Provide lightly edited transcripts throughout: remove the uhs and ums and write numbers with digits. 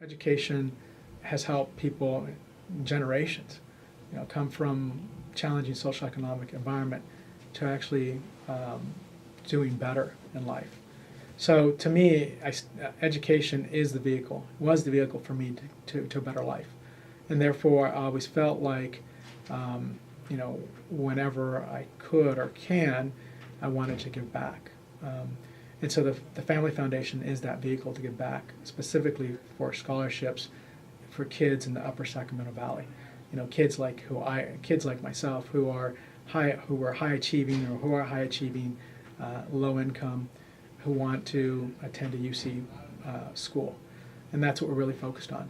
Education has helped people generations, come from challenging social economic environment to actually doing better in life. So to me, education is the vehicle, was the vehicle for me to a better life. And therefore, I always felt like, whenever I could or can, I wanted to give back. And so the Family Foundation is that vehicle to give back, specifically for scholarships for kids in the Upper Sacramento Valley. Kids like myself who are high achieving or who are high achieving, low income, who want to attend a UC school. And that's what we're really focused on.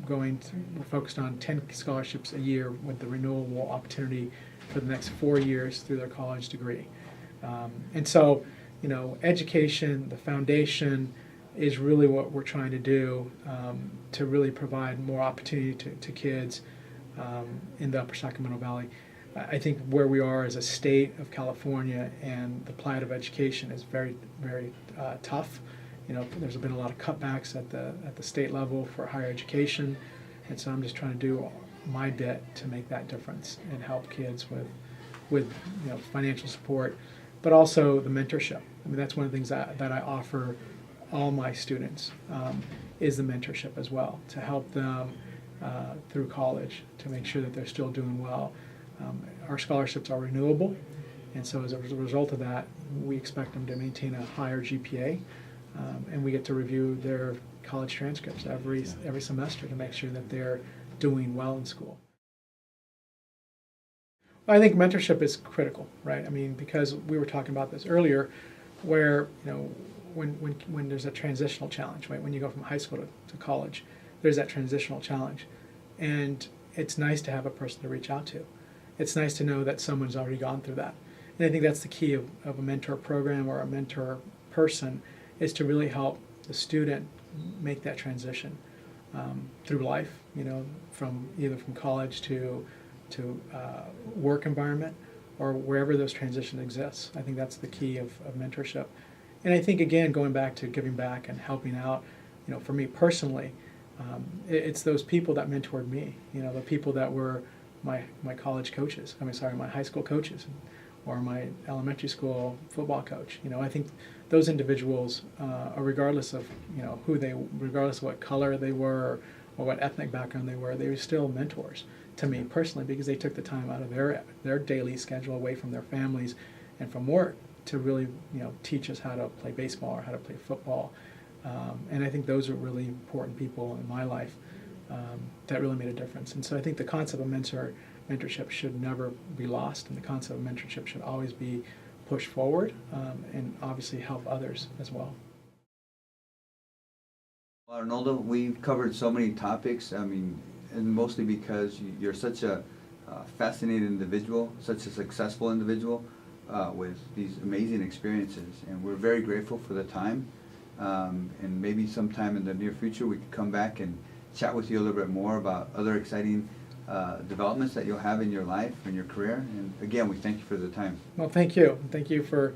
We're focused on 10 scholarships a year with the renewable opportunity for the next 4 years through their college degree. And so, education, the foundation, is really what we're trying to do to really provide more opportunity to kids in the Upper Sacramento Valley. I think where we are as a state of California and the plight of education is very, very tough. There's been a lot of cutbacks at the state level for higher education, and so I'm just trying to do my bit to make that difference and help kids with financial support, but also the mentorship. I mean, that's one of the things that I offer all my students is the mentorship as well, to help them through college, to make sure that they're still doing well. Our scholarships are renewable, and so as a result of that, we expect them to maintain a higher GPA, and we get to review their college transcripts every semester to make sure that they're doing well in school. I think mentorship is critical, right? I mean, because we were talking about this earlier, where when there's a transitional challenge, right? When you go from high school to college, there's that transitional challenge, and it's nice to have a person to reach out to. It's nice to know that someone's already gone through that, and I think that's the key of a mentor program or a mentor person, is to really help the student make that transition through life. From either from college to work environment, or wherever those transitions exist. I think that's the key of mentorship. And I think, again, going back to giving back and helping out, for me personally, it's those people that mentored me, the people that were my college coaches, my high school coaches, or my elementary school football coach. I think those individuals, regardless of regardless of what color they were or what ethnic background they were still mentors to me personally, because they took the time out of their daily schedule away from their families and from work to really teach us how to play baseball or how to play football. And I think those are really important people in my life that really made a difference. And so I think the concept of mentorship should never be lost, and the concept of mentorship should always be pushed forward, and obviously help others as well. Well, Arnoldo, we've covered so many topics, and mostly because you're such a fascinating individual, such a successful individual with these amazing experiences, and we're very grateful for the time. And maybe sometime in the near future we could come back and chat with you a little bit more about other exciting developments that you'll have in your life and your career. And again, we thank you for the time. Well, thank you. Thank you for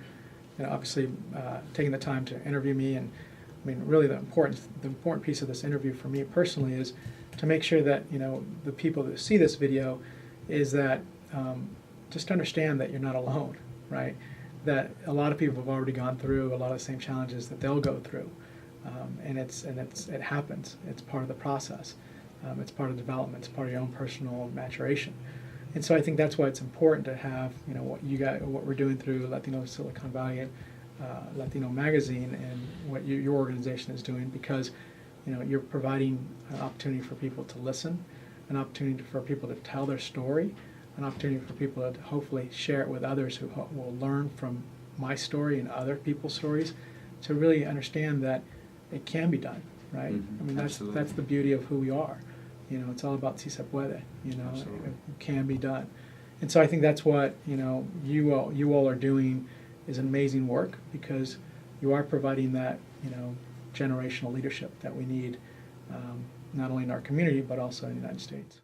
obviously taking the time to interview me. And really the important piece of this interview for me personally is to make sure that the people that see this video is that just understand that you're not alone, right? That a lot of people have already gone through a lot of the same challenges that they'll go through, and it happens. It's part of the process. It's part of development. It's part of your own personal maturation. And so I think that's why it's important to have what we're doing through Latino Silicon Valley, Latino Magazine, and what your organization is doing, because you're providing an opportunity for people to listen, an opportunity for people to tell their story, an opportunity for people to hopefully share it with others who will learn from my story and other people's stories, to really understand that it can be done, right? Mm-hmm. That's the beauty of who we are. It's all about si se puede. It can be done. And so I think that's what you all are doing is amazing work, because you are providing that generational leadership that we need, not only in our community but also in the United States.